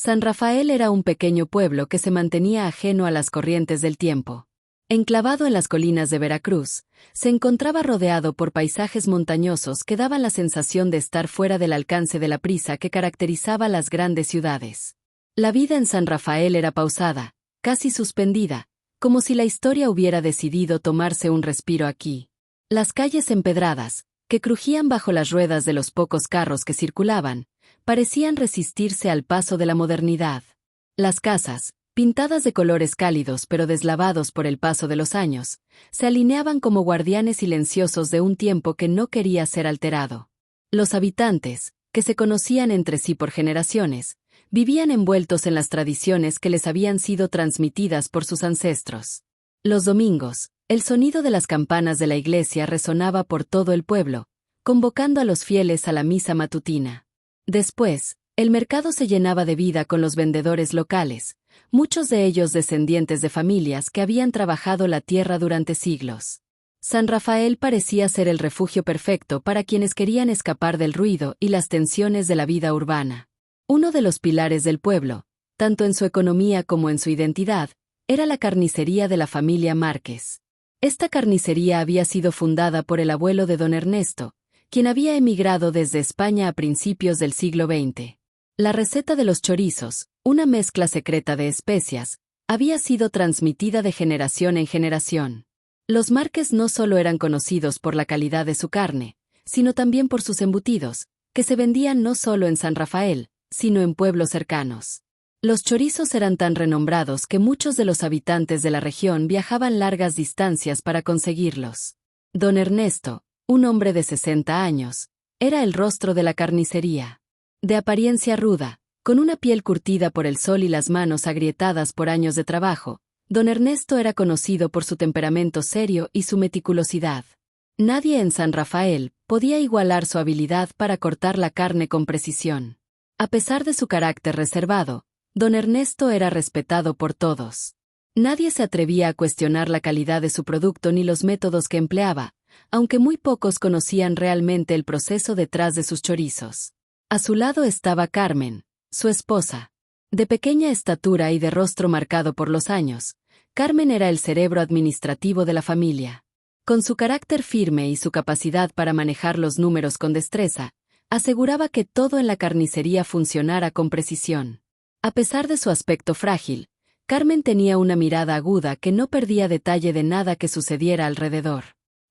San Rafael era un pequeño pueblo que se mantenía ajeno a las corrientes del tiempo. Enclavado en las colinas de Veracruz, se encontraba rodeado por paisajes montañosos que daban la sensación de estar fuera del alcance de la prisa que caracterizaba las grandes ciudades. La vida en San Rafael era pausada, casi suspendida, como si la historia hubiera decidido tomarse un respiro aquí. Las calles empedradas, que crujían bajo las ruedas de los pocos carros que circulaban, parecían resistirse al paso de la modernidad. Las casas, pintadas de colores cálidos pero deslavados por el paso de los años, se alineaban como guardianes silenciosos de un tiempo que no quería ser alterado. Los habitantes, que se conocían entre sí por generaciones, vivían envueltos en las tradiciones que les habían sido transmitidas por sus ancestros. Los domingos, el sonido de las campanas de la iglesia resonaba por todo el pueblo, convocando a los fieles a la misa matutina. Después, el mercado se llenaba de vida con los vendedores locales, muchos de ellos descendientes de familias que habían trabajado la tierra durante siglos. San Rafael parecía ser el refugio perfecto para quienes querían escapar del ruido y las tensiones de la vida urbana. Uno de los pilares del pueblo, tanto en su economía como en su identidad, era la carnicería de la familia Márquez. Esta carnicería había sido fundada por el abuelo de don Ernesto, quien había emigrado desde España a principios del siglo XX. La receta de los chorizos, una mezcla secreta de especias, había sido transmitida de generación en generación. Los Márquez no solo eran conocidos por la calidad de su carne, sino también por sus embutidos, que se vendían no solo en San Rafael, sino en pueblos cercanos. Los chorizos eran tan renombrados que muchos de los habitantes de la región viajaban largas distancias para conseguirlos. Don Ernesto, un hombre de 60 años, era el rostro de la carnicería. De apariencia ruda, con una piel curtida por el sol y las manos agrietadas por años de trabajo, don Ernesto era conocido por su temperamento serio y su meticulosidad. Nadie en San Rafael podía igualar su habilidad para cortar la carne con precisión. A pesar de su carácter reservado, don Ernesto era respetado por todos. Nadie se atrevía a cuestionar la calidad de su producto ni los métodos que empleaba, aunque muy pocos conocían realmente el proceso detrás de sus chorizos. A su lado estaba Carmen, su esposa. De pequeña estatura y de rostro marcado por los años, Carmen era el cerebro administrativo de la familia. Con su carácter firme y su capacidad para manejar los números con destreza, aseguraba que todo en la carnicería funcionara con precisión. A pesar de su aspecto frágil, Carmen tenía una mirada aguda que no perdía detalle de nada que sucediera alrededor.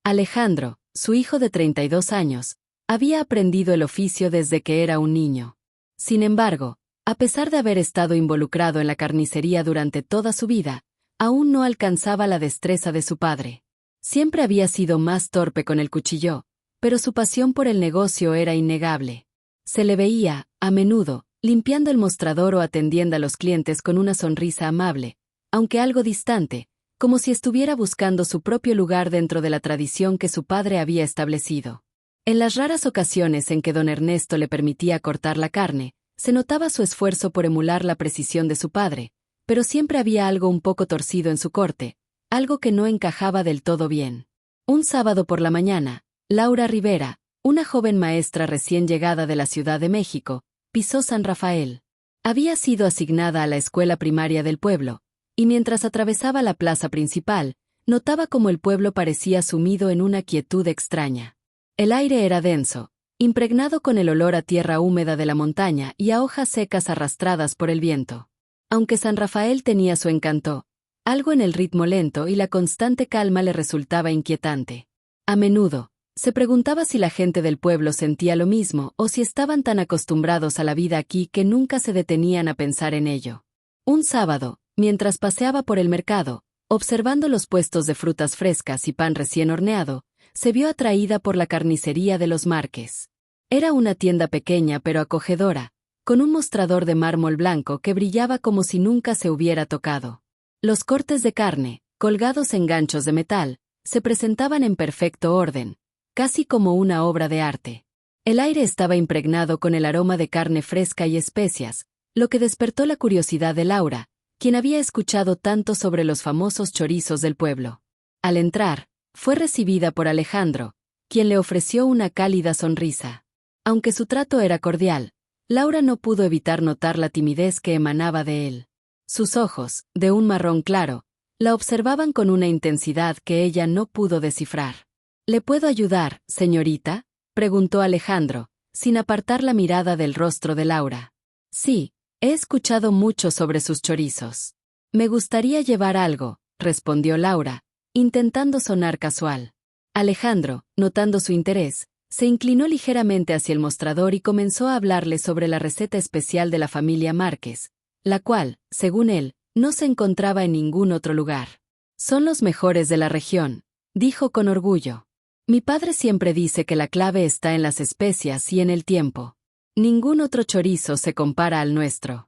Alejandro, su hijo de 32 años, había aprendido el oficio desde que era un niño. Sin embargo, a pesar de haber estado involucrado en la carnicería durante toda su vida, aún no alcanzaba la destreza de su padre. Siempre había sido más torpe con el cuchillo, pero su pasión por el negocio era innegable. Se le veía, a menudo, limpiando el mostrador o atendiendo a los clientes con una sonrisa amable, aunque algo distante, como si estuviera buscando su propio lugar dentro de la tradición que su padre había establecido. En las raras ocasiones en que don Ernesto le permitía cortar la carne, se notaba su esfuerzo por emular la precisión de su padre, pero siempre había algo un poco torcido en su corte, algo que no encajaba del todo bien. Un sábado por la mañana, Laura Rivera, una joven maestra recién llegada de la Ciudad de México, pisó San Rafael. Había sido asignada a la escuela primaria del pueblo, y mientras atravesaba la plaza principal, notaba cómo el pueblo parecía sumido en una quietud extraña. El aire era denso, impregnado con el olor a tierra húmeda de la montaña y a hojas secas arrastradas por el viento. Aunque San Rafael tenía su encanto, algo en el ritmo lento y la constante calma le resultaba inquietante. A menudo, se preguntaba si la gente del pueblo sentía lo mismo o si estaban tan acostumbrados a la vida aquí que nunca se detenían a pensar en ello. Un sábado, mientras paseaba por el mercado, observando los puestos de frutas frescas y pan recién horneado, se vio atraída por la carnicería de los Márquez. Era una tienda pequeña pero acogedora, con un mostrador de mármol blanco que brillaba como si nunca se hubiera tocado. Los cortes de carne, colgados en ganchos de metal, se presentaban en perfecto orden, casi como una obra de arte. El aire estaba impregnado con el aroma de carne fresca y especias, lo que despertó la curiosidad de Laura, quien había escuchado tanto sobre los famosos chorizos del pueblo. Al entrar, fue recibida por Alejandro, quien le ofreció una cálida sonrisa. Aunque su trato era cordial, Laura no pudo evitar notar la timidez que emanaba de él. Sus ojos, de un marrón claro, la observaban con una intensidad que ella no pudo descifrar. ¿Le puedo ayudar, señorita?, preguntó Alejandro, sin apartar la mirada del rostro de Laura. Sí, he escuchado mucho sobre sus chorizos. Me gustaría llevar algo, respondió Laura, intentando sonar casual. Alejandro, notando su interés, se inclinó ligeramente hacia el mostrador y comenzó a hablarle sobre la receta especial de la familia Márquez, la cual, según él, no se encontraba en ningún otro lugar. Son los mejores de la región, dijo con orgullo. Mi padre siempre dice que la clave está en las especias y en el tiempo. Ningún otro chorizo se compara al nuestro.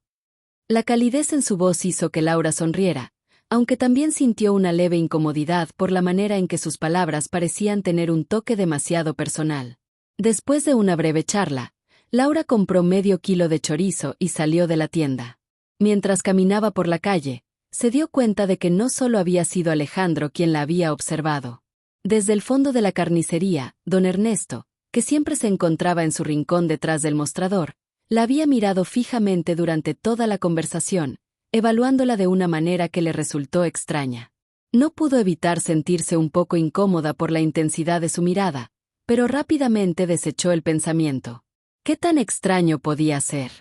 La calidez en su voz hizo que Laura sonriera, aunque también sintió una leve incomodidad por la manera en que sus palabras parecían tener un toque demasiado personal. Después de una breve charla, Laura compró medio kilo de chorizo y salió de la tienda. Mientras caminaba por la calle, se dio cuenta de que no solo había sido Alejandro quien la había observado. Desde el fondo de la carnicería, don Ernesto, que siempre se encontraba en su rincón detrás del mostrador, la había mirado fijamente durante toda la conversación, evaluándola de una manera que le resultó extraña. No pudo evitar sentirse un poco incómoda por la intensidad de su mirada, pero rápidamente desechó el pensamiento. ¿Qué tan extraño podía ser?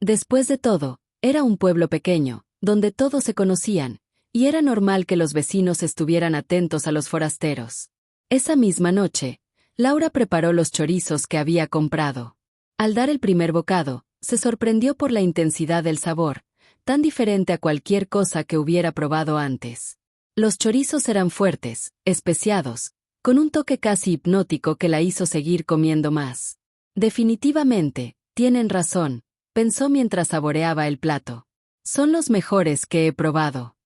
Después de todo, era un pueblo pequeño, donde todos se conocían, y era normal que los vecinos estuvieran atentos a los forasteros. Esa misma noche, Laura preparó los chorizos que había comprado. Al dar el primer bocado, se sorprendió por la intensidad del sabor, tan diferente a cualquier cosa que hubiera probado antes. Los chorizos eran fuertes, especiados, con un toque casi hipnótico que la hizo seguir comiendo más. Definitivamente, tienen razón, pensó mientras saboreaba el plato. Son los mejores que he probado.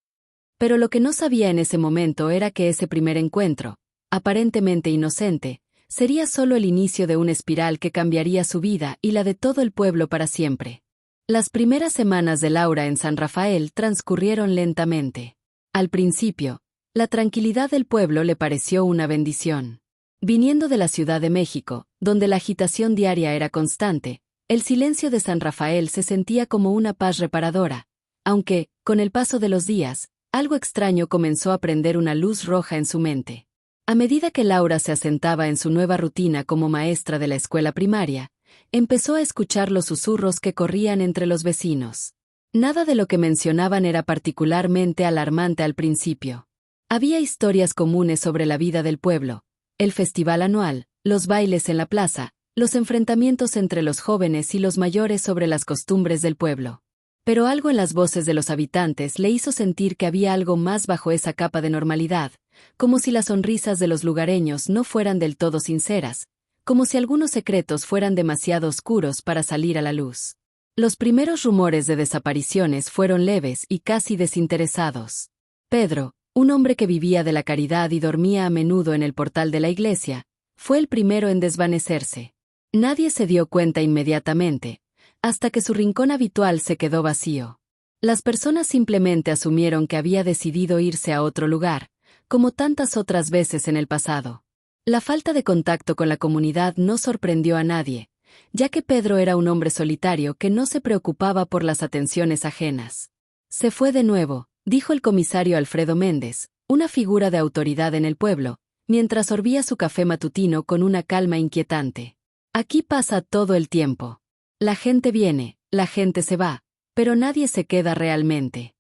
Pero lo que no sabía en ese momento era que ese primer encuentro, aparentemente inocente, sería solo el inicio de una espiral que cambiaría su vida y la de todo el pueblo para siempre. Las primeras semanas de Laura en San Rafael transcurrieron lentamente. Al principio, la tranquilidad del pueblo le pareció una bendición. Viniendo de la Ciudad de México, donde la agitación diaria era constante, el silencio de San Rafael se sentía como una paz reparadora, aunque, con el paso de los días, algo extraño comenzó a prender una luz roja en su mente. A medida que Laura se asentaba en su nueva rutina como maestra de la escuela primaria, empezó a escuchar los susurros que corrían entre los vecinos. Nada de lo que mencionaban era particularmente alarmante al principio. Había historias comunes sobre la vida del pueblo, el festival anual, los bailes en la plaza, los enfrentamientos entre los jóvenes y los mayores sobre las costumbres del pueblo. Pero algo en las voces de los habitantes le hizo sentir que había algo más bajo esa capa de normalidad, como si las sonrisas de los lugareños no fueran del todo sinceras, como si algunos secretos fueran demasiado oscuros para salir a la luz. Los primeros rumores de desapariciones fueron leves y casi desinteresados. Pedro, un hombre que vivía de la caridad y dormía a menudo en el portal de la iglesia, fue el primero en desvanecerse. Nadie se dio cuenta inmediatamente, hasta que su rincón habitual se quedó vacío. Las personas simplemente asumieron que había decidido irse a otro lugar, como tantas otras veces en el pasado. La falta de contacto con la comunidad no sorprendió a nadie, ya que Pedro era un hombre solitario que no se preocupaba por las atenciones ajenas. Se fue de nuevo, dijo el comisario Alfredo Méndez, una figura de autoridad en el pueblo, mientras sorbía su café matutino con una calma inquietante. Aquí pasa todo el tiempo. La gente viene, la gente se va, pero nadie se queda realmente.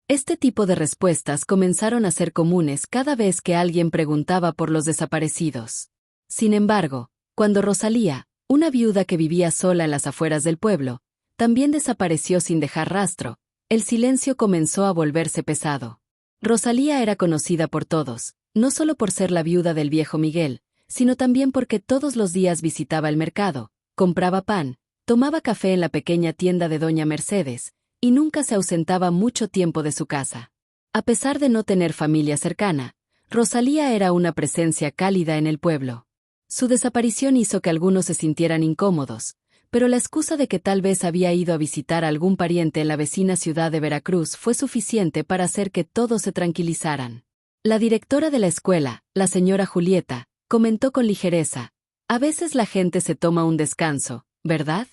Este tipo de respuestas comenzaron a ser comunes cada vez que alguien preguntaba por los desaparecidos. Sin embargo, cuando Rosalía, una viuda que vivía sola en las afueras del pueblo, también desapareció sin dejar rastro, el silencio comenzó a volverse pesado. Rosalía era conocida por todos, no solo por ser la viuda del viejo Miguel, sino también porque todos los días visitaba el mercado, compraba pan, tomaba café en la pequeña tienda de doña Mercedes, y nunca se ausentaba mucho tiempo de su casa. A pesar de no tener familia cercana, Rosalía era una presencia cálida en el pueblo. Su desaparición hizo que algunos se sintieran incómodos, pero la excusa de que tal vez había ido a visitar a algún pariente en la vecina ciudad de Veracruz fue suficiente para hacer que todos se tranquilizaran. La directora de la escuela, la señora Julieta, comentó con ligereza: «A veces la gente se toma un descanso, ¿verdad?»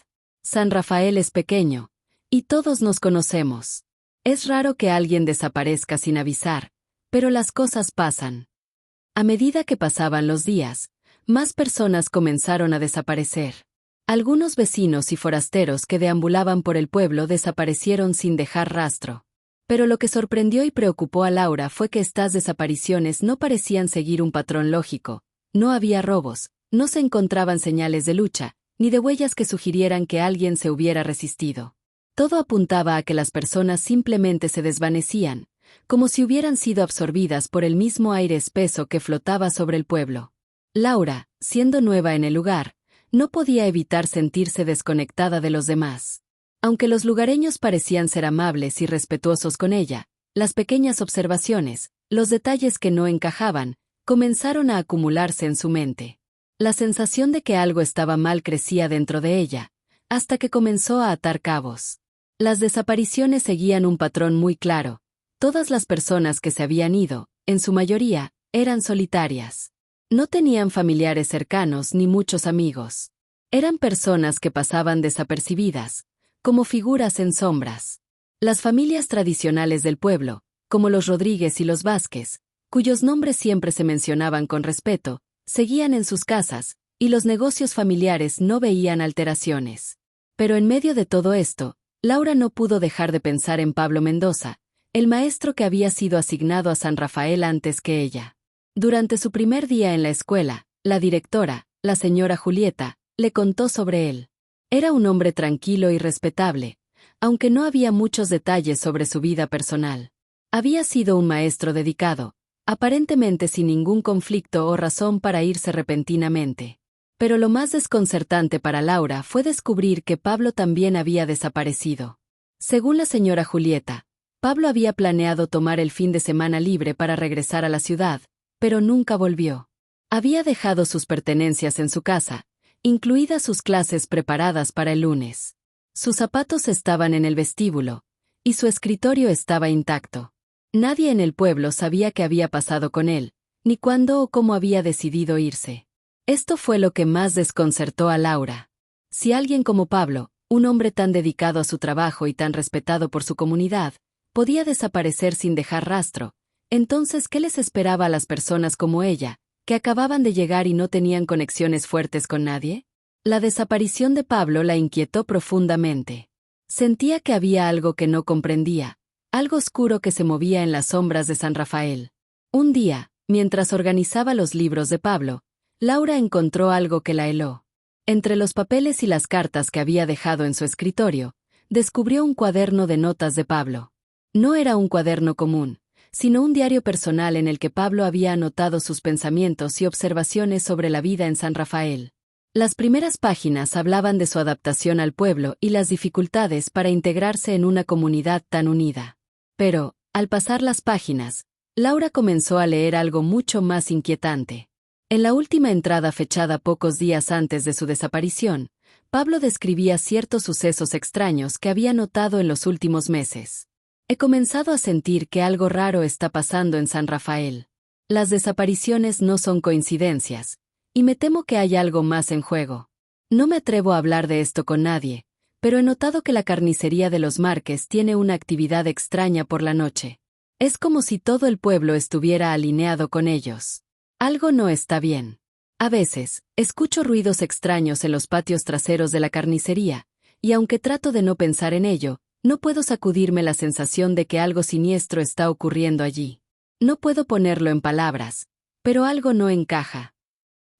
San Rafael es pequeño, y todos nos conocemos. Es raro que alguien desaparezca sin avisar, pero las cosas pasan. A medida que pasaban los días, más personas comenzaron a desaparecer. Algunos vecinos y forasteros que deambulaban por el pueblo desaparecieron sin dejar rastro. Pero lo que sorprendió y preocupó a Laura fue que estas desapariciones no parecían seguir un patrón lógico. No había robos, no se encontraban señales de lucha, ni de huellas que sugirieran que alguien se hubiera resistido. Todo apuntaba a que las personas simplemente se desvanecían, como si hubieran sido absorbidas por el mismo aire espeso que flotaba sobre el pueblo. Laura, siendo nueva en el lugar, no podía evitar sentirse desconectada de los demás. Aunque los lugareños parecían ser amables y respetuosos con ella, las pequeñas observaciones, los detalles que no encajaban, comenzaron a acumularse en su mente. La sensación de que algo estaba mal crecía dentro de ella, hasta que comenzó a atar cabos. Las desapariciones seguían un patrón muy claro. Todas las personas que se habían ido, en su mayoría, eran solitarias. No tenían familiares cercanos ni muchos amigos. Eran personas que pasaban desapercibidas, como figuras en sombras. Las familias tradicionales del pueblo, como los Rodríguez y los Vázquez, cuyos nombres siempre se mencionaban con respeto, seguían en sus casas, y los negocios familiares no veían alteraciones. Pero en medio de todo esto, Laura no pudo dejar de pensar en Pablo Mendoza, el maestro que había sido asignado a San Rafael antes que ella. Durante su primer día en la escuela, la directora, la señora Julieta, le contó sobre él. Era un hombre tranquilo y respetable, aunque no había muchos detalles sobre su vida personal. Había sido un maestro dedicado, aparentemente sin ningún conflicto o razón para irse repentinamente. Pero lo más desconcertante para Laura fue descubrir que Pablo también había desaparecido. Según la señora Julieta, Pablo había planeado tomar el fin de semana libre para regresar a la ciudad, pero nunca volvió. Había dejado sus pertenencias en su casa, incluidas sus clases preparadas para el lunes. Sus zapatos estaban en el vestíbulo, y su escritorio estaba intacto. Nadie en el pueblo sabía qué había pasado con él, ni cuándo o cómo había decidido irse. Esto fue lo que más desconcertó a Laura. Si alguien como Pablo, un hombre tan dedicado a su trabajo y tan respetado por su comunidad, podía desaparecer sin dejar rastro, entonces ¿qué les esperaba a las personas como ella, que acababan de llegar y no tenían conexiones fuertes con nadie? La desaparición de Pablo la inquietó profundamente. Sentía que había algo que no comprendía, algo oscuro que se movía en las sombras de San Rafael. Un día, mientras organizaba los libros de Pablo, Laura encontró algo que la heló. Entre los papeles y las cartas que había dejado en su escritorio, descubrió un cuaderno de notas de Pablo. No era un cuaderno común, sino un diario personal en el que Pablo había anotado sus pensamientos y observaciones sobre la vida en San Rafael. Las primeras páginas hablaban de su adaptación al pueblo y las dificultades para integrarse en una comunidad tan unida. Pero, al pasar las páginas, Laura comenzó a leer algo mucho más inquietante. En la última entrada fechada pocos días antes de su desaparición, Pablo describía ciertos sucesos extraños que había notado en los últimos meses. He comenzado a sentir que algo raro está pasando en San Rafael. Las desapariciones no son coincidencias, y me temo que hay algo más en juego. No me atrevo a hablar de esto con nadie, pero he notado que la carnicería de los Márquez tiene una actividad extraña por la noche. Es como si todo el pueblo estuviera alineado con ellos. Algo no está bien. A veces, escucho ruidos extraños en los patios traseros de la carnicería, y aunque trato de no pensar en ello, no puedo sacudirme la sensación de que algo siniestro está ocurriendo allí. No puedo ponerlo en palabras, pero algo no encaja.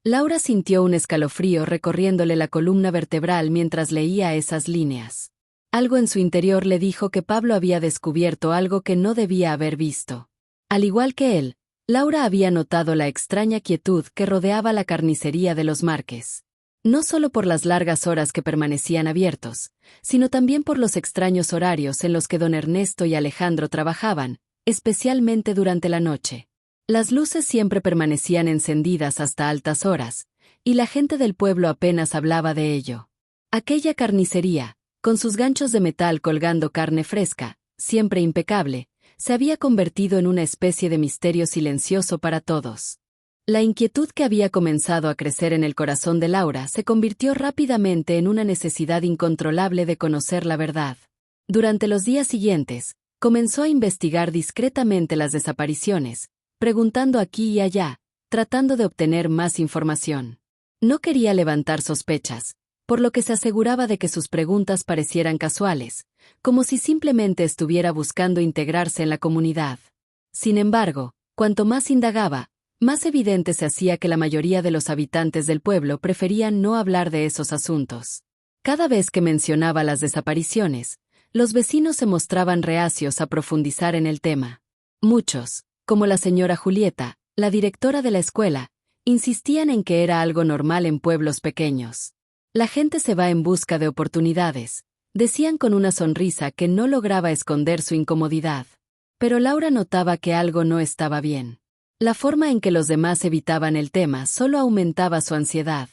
Laura sintió un escalofrío recorriéndole la columna vertebral mientras leía esas líneas. Algo en su interior le dijo que Pablo había descubierto algo que no debía haber visto. Al igual que él, Laura había notado la extraña quietud que rodeaba la carnicería de los Márquez. No solo por las largas horas que permanecían abiertos, sino también por los extraños horarios en los que don Ernesto y Alejandro trabajaban, especialmente durante la noche. Las luces siempre permanecían encendidas hasta altas horas, y la gente del pueblo apenas hablaba de ello. Aquella carnicería, con sus ganchos de metal colgando carne fresca, siempre impecable, se había convertido en una especie de misterio silencioso para todos. La inquietud que había comenzado a crecer en el corazón de Laura se convirtió rápidamente en una necesidad incontrolable de conocer la verdad. Durante los días siguientes, comenzó a investigar discretamente las desapariciones, preguntando aquí y allá, tratando de obtener más información. No quería levantar sospechas, por lo que se aseguraba de que sus preguntas parecieran casuales, como si simplemente estuviera buscando integrarse en la comunidad. Sin embargo, cuanto más indagaba, más evidente se hacía que la mayoría de los habitantes del pueblo preferían no hablar de esos asuntos. Cada vez que mencionaba las desapariciones, los vecinos se mostraban reacios a profundizar en el tema. Muchos, como la señora Julieta, la directora de la escuela, insistían en que era algo normal en pueblos pequeños. La gente se va en busca de oportunidades, decían con una sonrisa que no lograba esconder su incomodidad. Pero Laura notaba que algo no estaba bien. La forma en que los demás evitaban el tema solo aumentaba su ansiedad.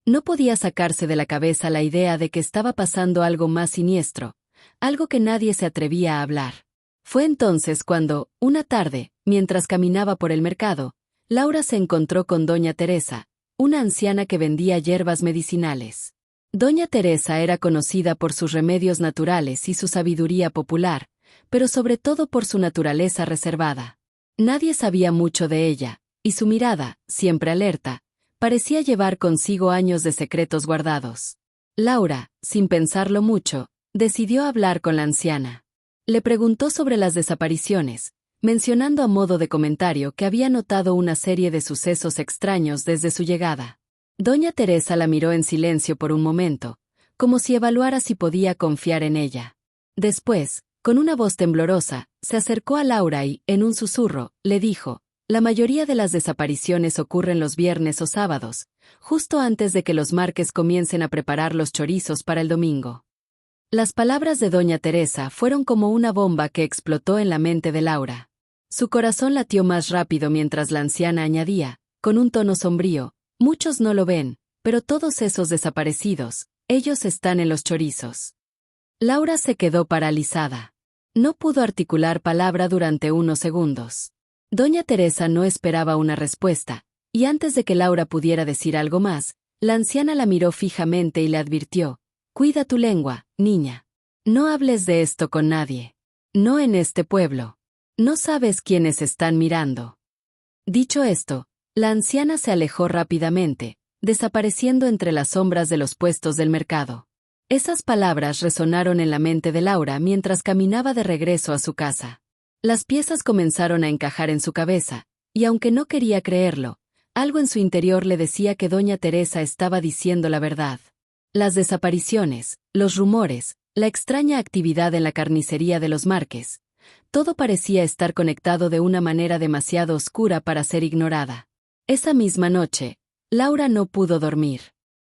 No podía sacarse de la cabeza la idea de que estaba pasando algo más siniestro, algo que nadie se atrevía a hablar. Fue entonces cuando, una tarde, mientras caminaba por el mercado, Laura se encontró con doña Teresa, una anciana que vendía hierbas medicinales. Doña Teresa era conocida por sus remedios naturales y su sabiduría popular, pero sobre todo por su naturaleza reservada. Nadie sabía mucho de ella, y su mirada, siempre alerta, parecía llevar consigo años de secretos guardados. Laura, sin pensarlo mucho, decidió hablar con la anciana. Le preguntó sobre las desapariciones, mencionando a modo de comentario que había notado una serie de sucesos extraños desde su llegada. Doña Teresa la miró en silencio por un momento, como si evaluara si podía confiar en ella. Después, con una voz temblorosa, se acercó a Laura y, en un susurro, le dijo: «La mayoría de las desapariciones ocurren los viernes o sábados, justo antes de que los Márquez comiencen a preparar los chorizos para el domingo». Las palabras de doña Teresa fueron como una bomba que explotó en la mente de Laura. Su corazón latió más rápido mientras la anciana añadía, con un tono sombrío: «Muchos no lo ven, pero todos esos desaparecidos, ellos están en los chorizos». Laura se quedó paralizada. No pudo articular palabra durante unos segundos. Doña Teresa no esperaba una respuesta, y antes de que Laura pudiera decir algo más, la anciana la miró fijamente y le advirtió: «Cuida tu lengua, niña. No hables de esto con nadie. No en este pueblo. No sabes quiénes están mirando». Dicho esto, la anciana se alejó rápidamente, desapareciendo entre las sombras de los puestos del mercado. Esas palabras resonaron en la mente de Laura mientras caminaba de regreso a su casa. Las piezas comenzaron a encajar en su cabeza, y aunque no quería creerlo, algo en su interior le decía que doña Teresa estaba diciendo la verdad. Las desapariciones, los rumores, la extraña actividad en la carnicería de los Márquez, todo parecía estar conectado de una manera demasiado oscura para ser ignorada. Esa misma noche, Laura no pudo dormir.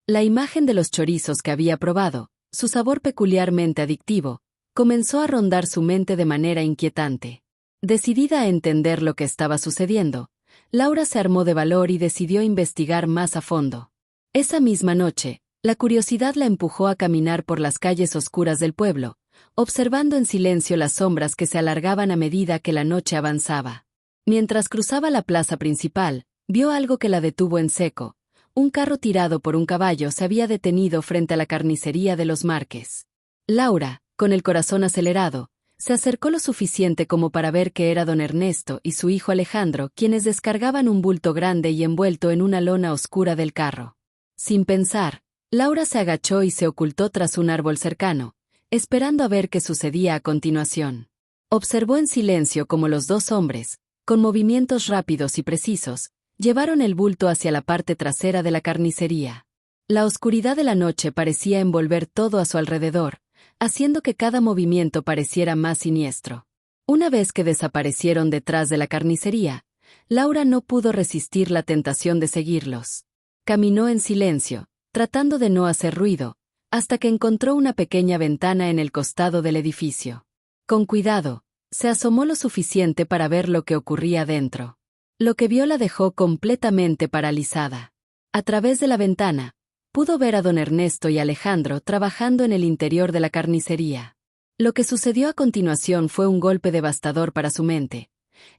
La imagen de los chorizos que había probado, su sabor peculiarmente adictivo, comenzó a rondar su mente de manera inquietante. Decidida a entender lo que estaba sucediendo, Laura se armó de valor y decidió investigar más a fondo. Esa misma noche, la curiosidad la empujó a caminar por las calles oscuras del pueblo, observando en silencio las sombras que se alargaban a medida que la noche avanzaba. Mientras cruzaba la plaza principal, vio algo que la detuvo en seco. Un carro tirado por un caballo se había detenido frente a la carnicería de los Márquez. Laura, con el corazón acelerado, se acercó lo suficiente como para ver que era don Ernesto y su hijo Alejandro quienes descargaban un bulto grande y envuelto en una lona oscura del carro. Sin pensar, Laura se agachó y se ocultó tras un árbol cercano, esperando a ver qué sucedía a continuación. Observó en silencio cómo los dos hombres, con movimientos rápidos y precisos, llevaron el bulto hacia la parte trasera de la carnicería. La oscuridad de la noche parecía envolver todo a su alrededor, haciendo que cada movimiento pareciera más siniestro. Una vez que desaparecieron detrás de la carnicería, Laura no pudo resistir la tentación de seguirlos. Caminó en silencio, tratando de no hacer ruido, hasta que encontró una pequeña ventana en el costado del edificio. Con cuidado, se asomó lo suficiente para ver lo que ocurría dentro. Lo que vio la dejó completamente paralizada. A través de la ventana, pudo ver a don Ernesto y Alejandro trabajando en el interior de la carnicería. Lo que sucedió a continuación fue un golpe devastador para su mente.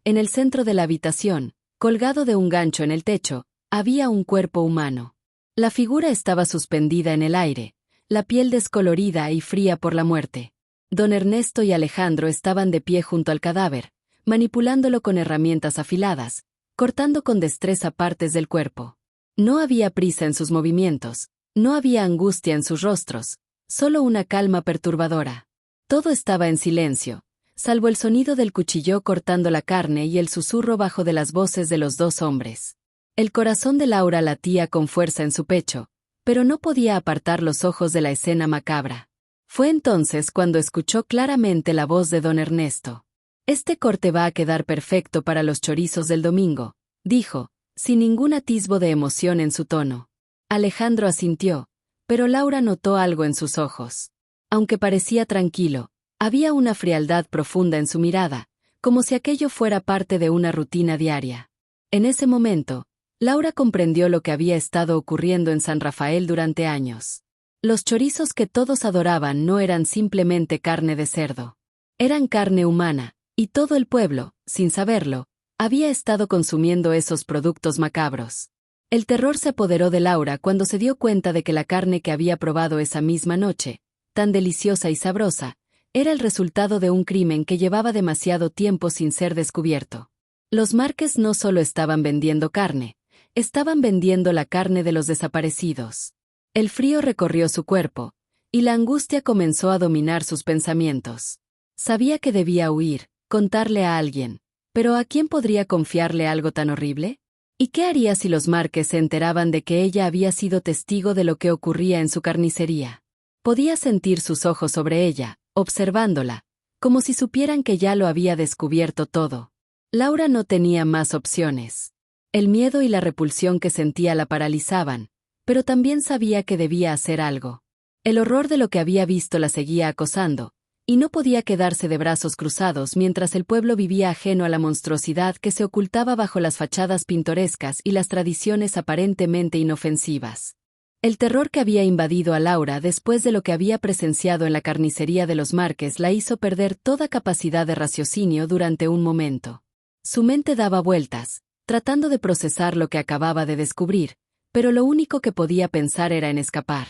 En el centro de la habitación, Colgado de un gancho en el techo, había un cuerpo humano. La figura estaba suspendida en el aire, la piel descolorida y fría por la muerte. Don Ernesto y Alejandro estaban de pie junto al cadáver, manipulándolo con herramientas afiladas, cortando con destreza partes del cuerpo. No había prisa en sus movimientos, no había angustia en sus rostros, solo una calma perturbadora. Todo estaba en silencio, salvo el sonido del cuchillo cortando la carne y el susurro bajo de las voces de los dos hombres. El corazón de Laura latía con fuerza en su pecho, pero no podía apartar los ojos de la escena macabra. Fue entonces cuando escuchó claramente la voz de don Ernesto. «Este corte va a quedar perfecto para los chorizos del domingo», dijo, sin ningún atisbo de emoción en su tono. Alejandro asintió, pero Laura notó algo en sus ojos. Aunque parecía tranquilo, había una frialdad profunda en su mirada, como si aquello fuera parte de una rutina diaria. En ese momento, Laura comprendió lo que había estado ocurriendo en San Rafael durante años. Los chorizos que todos adoraban no eran simplemente carne de cerdo. Eran carne humana, y todo el pueblo, sin saberlo, había estado consumiendo esos productos macabros. El terror se apoderó de Laura cuando se dio cuenta de que la carne que había probado esa misma noche, tan deliciosa y sabrosa, era el resultado de un crimen que llevaba demasiado tiempo sin ser descubierto. Los Márquez no solo estaban vendiendo carne, estaban vendiendo la carne de los desaparecidos. El frío recorrió su cuerpo, y la angustia comenzó a dominar sus pensamientos. Sabía que debía huir, contarle a alguien, pero ¿a quién podría confiarle algo tan horrible? ¿Y qué haría si los Márquez se enteraban de que ella había sido testigo de lo que ocurría en su carnicería? Podía sentir sus ojos sobre ella, observándola, como si supieran que ya lo había descubierto todo. Laura no tenía más opciones. El miedo y la repulsión que sentía la paralizaban, pero también sabía que debía hacer algo. El horror de lo que había visto la seguía acosando, y no podía quedarse de brazos cruzados mientras el pueblo vivía ajeno a la monstruosidad que se ocultaba bajo las fachadas pintorescas y las tradiciones aparentemente inofensivas. El terror que había invadido a Laura después de lo que había presenciado en la carnicería de los Márquez la hizo perder toda capacidad de raciocinio durante un momento. Su mente daba vueltas, tratando de procesar lo que acababa de descubrir, pero lo único que podía pensar era en escapar.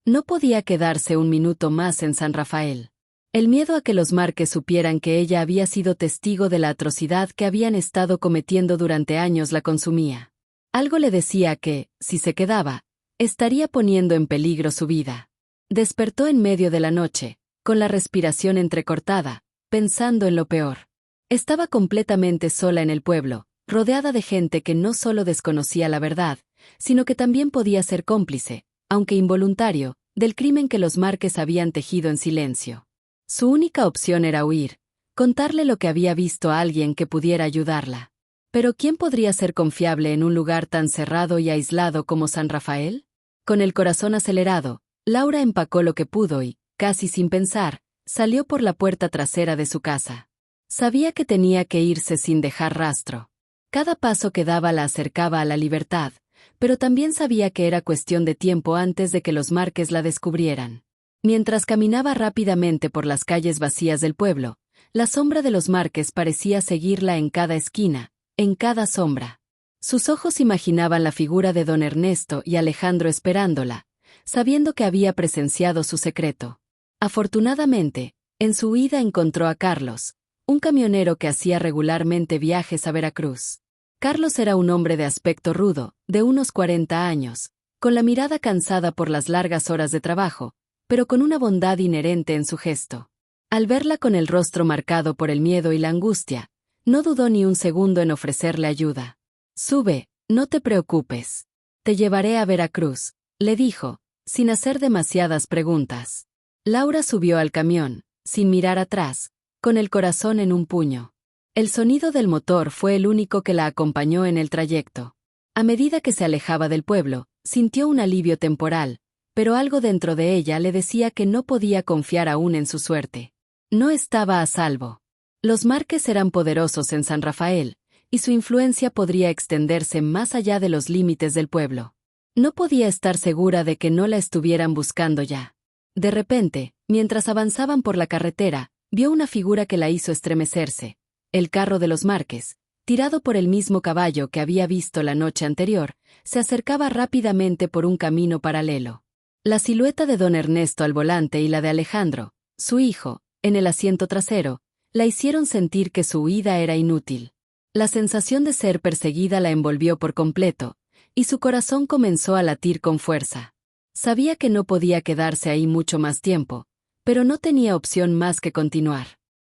No podía quedarse un minuto más en San Rafael. El miedo a que los Márquez supieran que ella había sido testigo de la atrocidad que habían estado cometiendo durante años la consumía. Algo le decía que, si se quedaba, estaría poniendo en peligro su vida. Despertó en medio de la noche, con la respiración entrecortada, pensando en lo peor. Estaba completamente sola en el pueblo, rodeada de gente que no solo desconocía la verdad, sino que también podía ser cómplice, aunque involuntario, del crimen que los Márquez habían tejido en silencio. Su única opción era huir, contarle lo que había visto a alguien que pudiera ayudarla. Pero ¿quién podría ser confiable en un lugar tan cerrado y aislado como San Rafael? Con el corazón acelerado, Laura empacó lo que pudo y, casi sin pensar, salió por la puerta trasera de su casa. Sabía que tenía que irse sin dejar rastro. Cada paso que daba la acercaba a la libertad, pero también sabía que era cuestión de tiempo antes de que los Márquez la descubrieran. Mientras caminaba rápidamente por las calles vacías del pueblo, la sombra de los Márquez parecía seguirla en cada esquina, en cada sombra. Sus ojos imaginaban la figura de don Ernesto y Alejandro esperándola, sabiendo que había presenciado su secreto. Afortunadamente, en su huida encontró a Carlos, un camionero que hacía regularmente viajes a Veracruz. Carlos era un hombre de aspecto rudo, de unos 40 años, con la mirada cansada por las largas horas de trabajo, pero con una bondad inherente en su gesto. Al verla con el rostro marcado por el miedo y la angustia, no dudó ni un segundo en ofrecerle ayuda. «Sube, no te preocupes. Te llevaré a Veracruz», le dijo, sin hacer demasiadas preguntas. Laura subió al camión, sin mirar atrás, con el corazón en un puño. El sonido del motor fue el único que la acompañó en el trayecto. A medida que se alejaba del pueblo, sintió un alivio temporal, pero algo dentro de ella le decía que no podía confiar aún en su suerte. No estaba a salvo. Los Márquez eran poderosos en San Rafael, y su influencia podría extenderse más allá de los límites del pueblo. No podía estar segura de que no la estuvieran buscando ya. De repente, mientras avanzaban por la carretera, vio una figura que la hizo estremecerse. El carro de los Márquez, tirado por el mismo caballo que había visto la noche anterior, se acercaba rápidamente por un camino paralelo. La silueta de don Ernesto al volante y la de Alejandro, su hijo, en el asiento trasero, la hicieron sentir que su huida era inútil. La sensación de ser perseguida la envolvió por completo, y su corazón comenzó a latir con fuerza. Sabía que no podía quedarse ahí mucho más tiempo, pero no tenía opción más que continuar.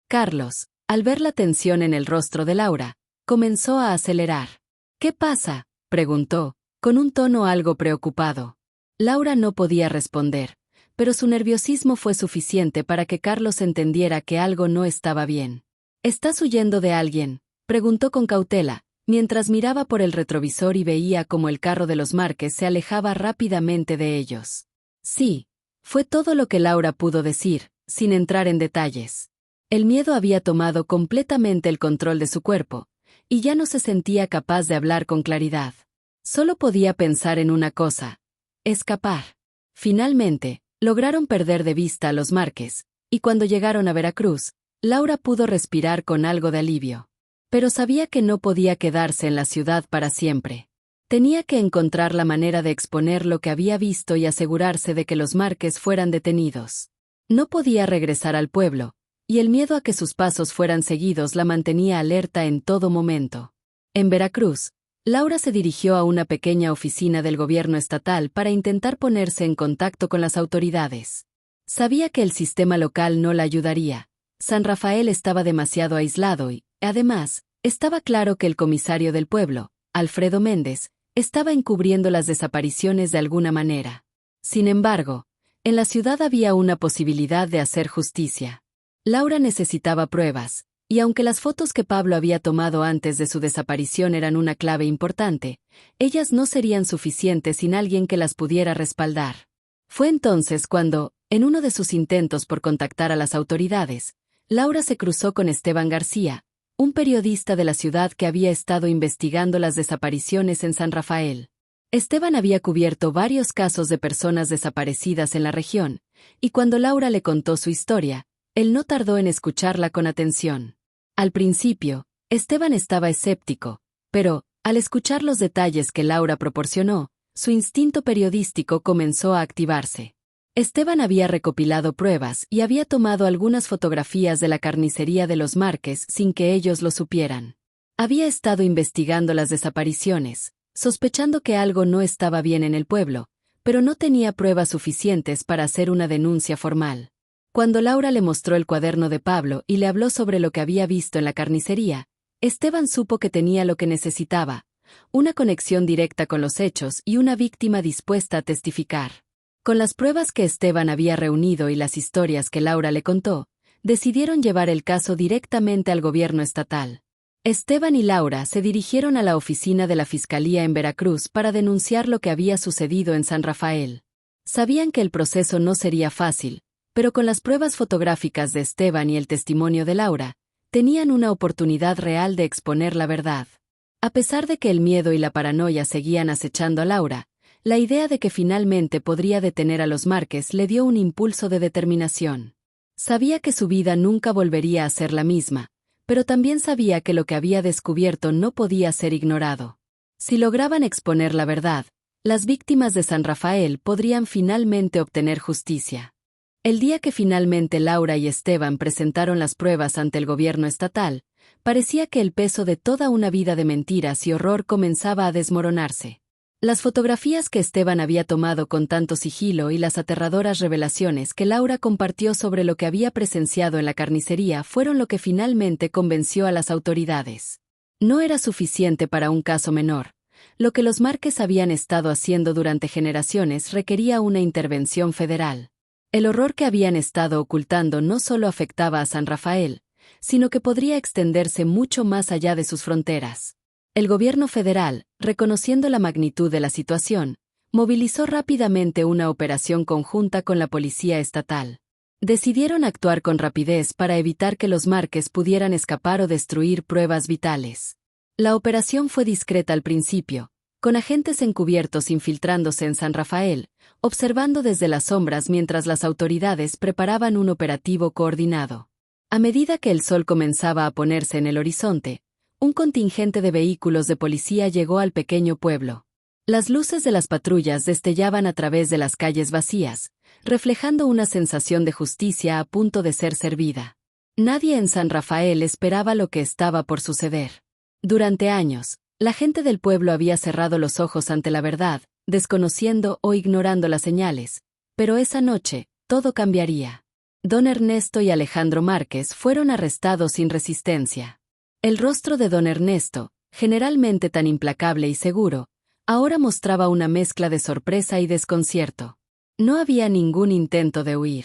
Carlos, al ver la tensión en el rostro de Laura, comenzó a acelerar. «¿Qué pasa?», preguntó, con un tono algo preocupado. Laura no podía responder, pero su nerviosismo fue suficiente para que Carlos entendiera que algo no estaba bien. «¿Estás huyendo de alguien?», preguntó con cautela, mientras miraba por el retrovisor y veía cómo el carro de los Márquez se alejaba rápidamente de ellos. «Sí», fue todo lo que Laura pudo decir, sin entrar en detalles. El miedo había tomado completamente el control de su cuerpo, y ya no se sentía capaz de hablar con claridad. Solo podía pensar en una cosa: escapar. Finalmente, lograron perder de vista a los Márquez, y cuando llegaron a Veracruz, Laura pudo respirar con algo de alivio. Pero sabía que no podía quedarse en la ciudad para siempre. Tenía que encontrar la manera de exponer lo que había visto y asegurarse de que los Márquez fueran detenidos. No podía regresar al pueblo, y el miedo a que sus pasos fueran seguidos la mantenía alerta en todo momento. En Veracruz, Laura se dirigió a una pequeña oficina del gobierno estatal para intentar ponerse en contacto con las autoridades. Sabía que el sistema local no la ayudaría. San Rafael estaba demasiado aislado y, además, estaba claro que el comisario del pueblo, Alfredo Méndez, estaba encubriendo las desapariciones de alguna manera. Sin embargo, en la ciudad había una posibilidad de hacer justicia. Laura necesitaba pruebas, y aunque las fotos que Pablo había tomado antes de su desaparición eran una clave importante, ellas no serían suficientes sin alguien que las pudiera respaldar. Fue entonces cuando, en uno de sus intentos por contactar a las autoridades, Laura se cruzó con Esteban García, un periodista de la ciudad que había estado investigando las desapariciones en San Rafael. Esteban había cubierto varios casos de personas desaparecidas en la región, y cuando Laura le contó su historia, él no tardó en escucharla con atención. Al principio, Esteban estaba escéptico, pero, al escuchar los detalles que Laura proporcionó, su instinto periodístico comenzó a activarse. Esteban había recopilado pruebas y había tomado algunas fotografías de la carnicería de los Márquez sin que ellos lo supieran. Había estado investigando las desapariciones, sospechando que algo no estaba bien en el pueblo, pero no tenía pruebas suficientes para hacer una denuncia formal. Cuando Laura le mostró el cuaderno de Pablo y le habló sobre lo que había visto en la carnicería, Esteban supo que tenía lo que necesitaba: una conexión directa con los hechos y una víctima dispuesta a testificar. Con las pruebas que Esteban había reunido y las historias que Laura le contó, decidieron llevar el caso directamente al gobierno estatal. Esteban y Laura se dirigieron a la oficina de la Fiscalía en Veracruz para denunciar lo que había sucedido en San Rafael. Sabían que el proceso no sería fácil, pero con las pruebas fotográficas de Esteban y el testimonio de Laura, tenían una oportunidad real de exponer la verdad. A pesar de que el miedo y la paranoia seguían acechando a Laura, la idea de que finalmente podría detener a los Márquez le dio un impulso de determinación. Sabía que su vida nunca volvería a ser la misma, pero también sabía que lo que había descubierto no podía ser ignorado. Si lograban exponer la verdad, las víctimas de San Rafael podrían finalmente obtener justicia. El día que finalmente Laura y Esteban presentaron las pruebas ante el gobierno estatal, parecía que el peso de toda una vida de mentiras y horror comenzaba a desmoronarse. Las fotografías que Esteban había tomado con tanto sigilo y las aterradoras revelaciones que Laura compartió sobre lo que había presenciado en la carnicería fueron lo que finalmente convenció a las autoridades. No era suficiente para un caso menor. Lo que los Márquez habían estado haciendo durante generaciones requería una intervención federal. El horror que habían estado ocultando no solo afectaba a San Rafael, sino que podría extenderse mucho más allá de sus fronteras. El gobierno federal, reconociendo la magnitud de la situación, movilizó rápidamente una operación conjunta con la policía estatal. Decidieron actuar con rapidez para evitar que los Márquez pudieran escapar o destruir pruebas vitales. La operación fue discreta al principio, con agentes encubiertos infiltrándose en San Rafael, observando desde las sombras mientras las autoridades preparaban un operativo coordinado. A medida que el sol comenzaba a ponerse en el horizonte, un contingente de vehículos de policía llegó al pequeño pueblo. Las luces de las patrullas destellaban a través de las calles vacías, reflejando una sensación de justicia a punto de ser servida. Nadie en San Rafael esperaba lo que estaba por suceder. Durante años, la gente del pueblo había cerrado los ojos ante la verdad, desconociendo o ignorando las señales, pero esa noche, todo cambiaría. Don Ernesto y Alejandro Márquez fueron arrestados sin resistencia. El rostro de don Ernesto, generalmente tan implacable y seguro, ahora mostraba una mezcla de sorpresa y desconcierto. No había ningún intento de huir.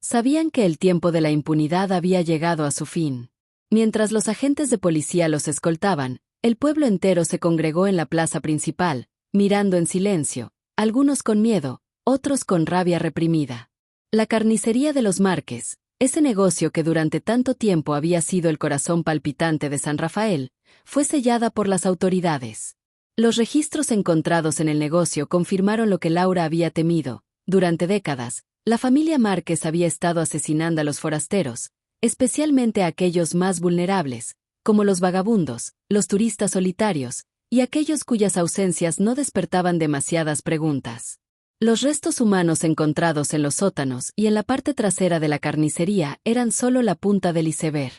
Sabían que el tiempo de la impunidad había llegado a su fin. Mientras los agentes de policía los escoltaban, el pueblo entero se congregó en la plaza principal, mirando en silencio, algunos con miedo, otros con rabia reprimida. La carnicería de los Márquez, ese negocio que durante tanto tiempo había sido el corazón palpitante de San Rafael, fue sellada por las autoridades. Los registros encontrados en el negocio confirmaron lo que Laura había temido. Durante décadas, la familia Márquez había estado asesinando a los forasteros, especialmente a aquellos más vulnerables, como los vagabundos, los turistas solitarios, y aquellos cuyas ausencias no despertaban demasiadas preguntas. Los restos humanos encontrados en los sótanos y en la parte trasera de la carnicería eran solo la punta del iceberg.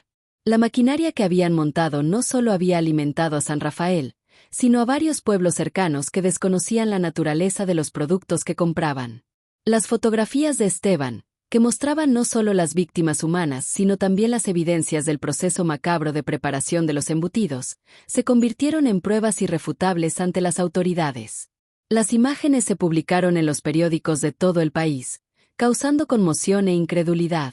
La maquinaria que habían montado no solo había alimentado a San Rafael, sino a varios pueblos cercanos que desconocían la naturaleza de los productos que compraban. Las fotografías de Esteban, que mostraban no solo las víctimas humanas sino también las evidencias del proceso macabro de preparación de los embutidos, se convirtieron en pruebas irrefutables ante las autoridades. Las imágenes se publicaron en los periódicos de todo el país, causando conmoción e incredulidad.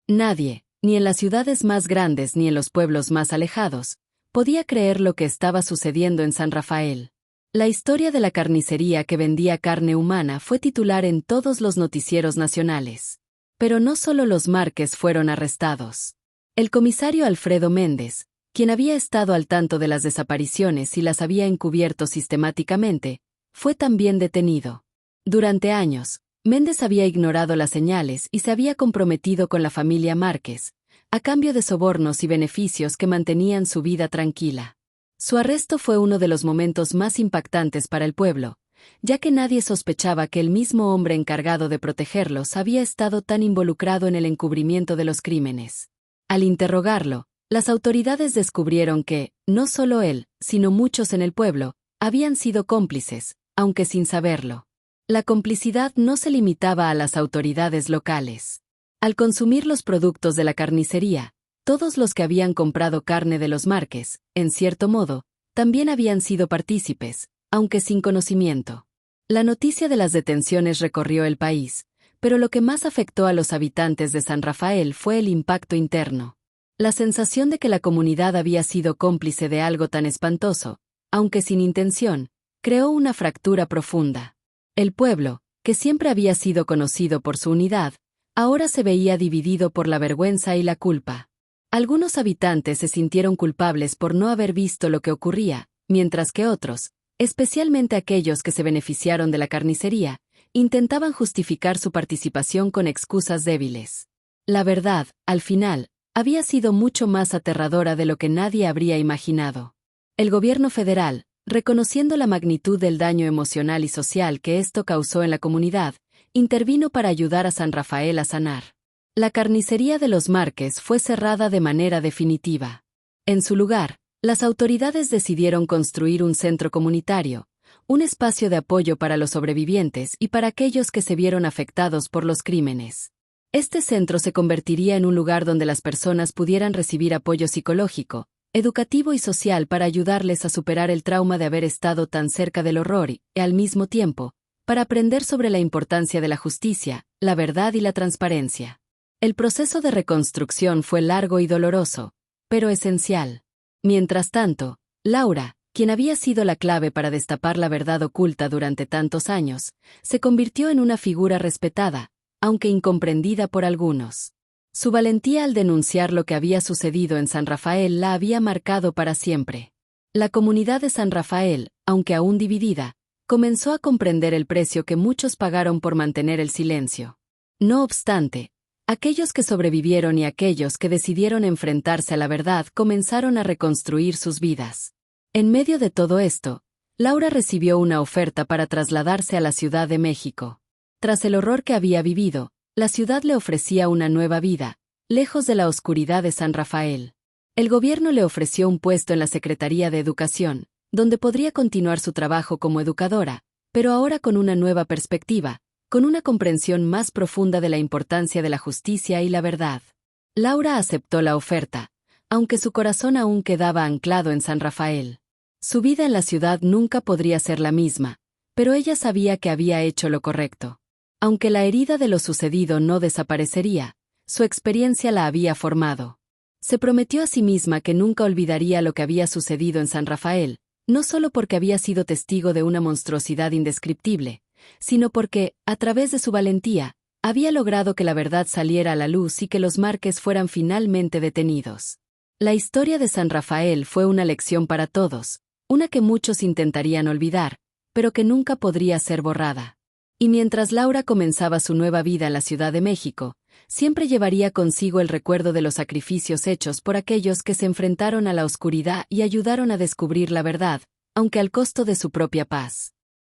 Nadie, ni en las ciudades más grandes ni en los pueblos más alejados, podía creer lo que estaba sucediendo en San Rafael. La historia de la carnicería que vendía carne humana fue titular en todos los noticieros nacionales. Pero no solo los Márquez fueron arrestados. El comisario Alfredo Méndez, quien había estado al tanto de las desapariciones y las había encubierto sistemáticamente, fue también detenido. Durante años, Méndez había ignorado las señales y se había comprometido con la familia Márquez, a cambio de sobornos y beneficios que mantenían su vida tranquila. Su arresto fue uno de los momentos más impactantes para el pueblo, ya que nadie sospechaba que el mismo hombre encargado de protegerlos había estado tan involucrado en el encubrimiento de los crímenes. Al interrogarlo, las autoridades descubrieron que, no solo él, sino muchos en el pueblo, habían sido cómplices, aunque sin saberlo. La complicidad no se limitaba a las autoridades locales. Al consumir los productos de la carnicería, todos los que habían comprado carne de los Márquez, en cierto modo, también habían sido partícipes, aunque sin conocimiento. La noticia de las detenciones recorrió el país, pero lo que más afectó a los habitantes de San Rafael fue el impacto interno. La sensación de que la comunidad había sido cómplice de algo tan espantoso, aunque sin intención, creó una fractura profunda. El pueblo, que siempre había sido conocido por su unidad, ahora se veía dividido por la vergüenza y la culpa. Algunos habitantes se sintieron culpables por no haber visto lo que ocurría, mientras que otros, especialmente aquellos que se beneficiaron de la carnicería, intentaban justificar su participación con excusas débiles. La verdad, al final, había sido mucho más aterradora de lo que nadie habría imaginado. El gobierno federal, reconociendo la magnitud del daño emocional y social que esto causó en la comunidad, intervino para ayudar a San Rafael a sanar. La carnicería de los Márquez fue cerrada de manera definitiva. En su lugar, las autoridades decidieron construir un centro comunitario, un espacio de apoyo para los sobrevivientes y para aquellos que se vieron afectados por los crímenes. Este centro se convertiría en un lugar donde las personas pudieran recibir apoyo psicológico, educativo y social para ayudarles a superar el trauma de haber estado tan cerca del horror y, al mismo tiempo, para aprender sobre la importancia de la justicia, la verdad y la transparencia. El proceso de reconstrucción fue largo y doloroso, pero esencial. Mientras tanto, Laura, quien había sido la clave para destapar la verdad oculta durante tantos años, se convirtió en una figura respetada, aunque incomprendida por algunos. Su valentía al denunciar lo que había sucedido en San Rafael la había marcado para siempre. La comunidad de San Rafael, aunque aún dividida, comenzó a comprender el precio que muchos pagaron por mantener el silencio. No obstante, Aquellos que sobrevivieron y aquellos que decidieron enfrentarse a la verdad comenzaron a reconstruir sus vidas. En medio de todo esto, Laura recibió una oferta para trasladarse a la Ciudad de México. Tras el horror que había vivido, la ciudad le ofrecía una nueva vida, lejos de la oscuridad de San Rafael. El gobierno le ofreció un puesto en la Secretaría de Educación, donde podría continuar su trabajo como educadora, pero ahora con una nueva perspectiva, con una comprensión más profunda de la importancia de la justicia y la verdad. Laura aceptó la oferta, aunque su corazón aún quedaba anclado en San Rafael. Su vida en la ciudad nunca podría ser la misma, pero ella sabía que había hecho lo correcto. Aunque la herida de lo sucedido no desaparecería, su experiencia la había formado. Se prometió a sí misma que nunca olvidaría lo que había sucedido en San Rafael, no solo porque había sido testigo de una monstruosidad indescriptible, sino porque, a través de su valentía, había logrado que la verdad saliera a la luz y que los Márquez fueran finalmente detenidos. La historia de San Rafael fue una lección para todos, una que muchos intentarían olvidar, pero que nunca podría ser borrada. Y mientras Laura comenzaba su nueva vida en la Ciudad de México, siempre llevaría consigo el recuerdo de los sacrificios hechos por aquellos que se enfrentaron a la oscuridad y ayudaron a descubrir la verdad, aunque al costo de su propia paz.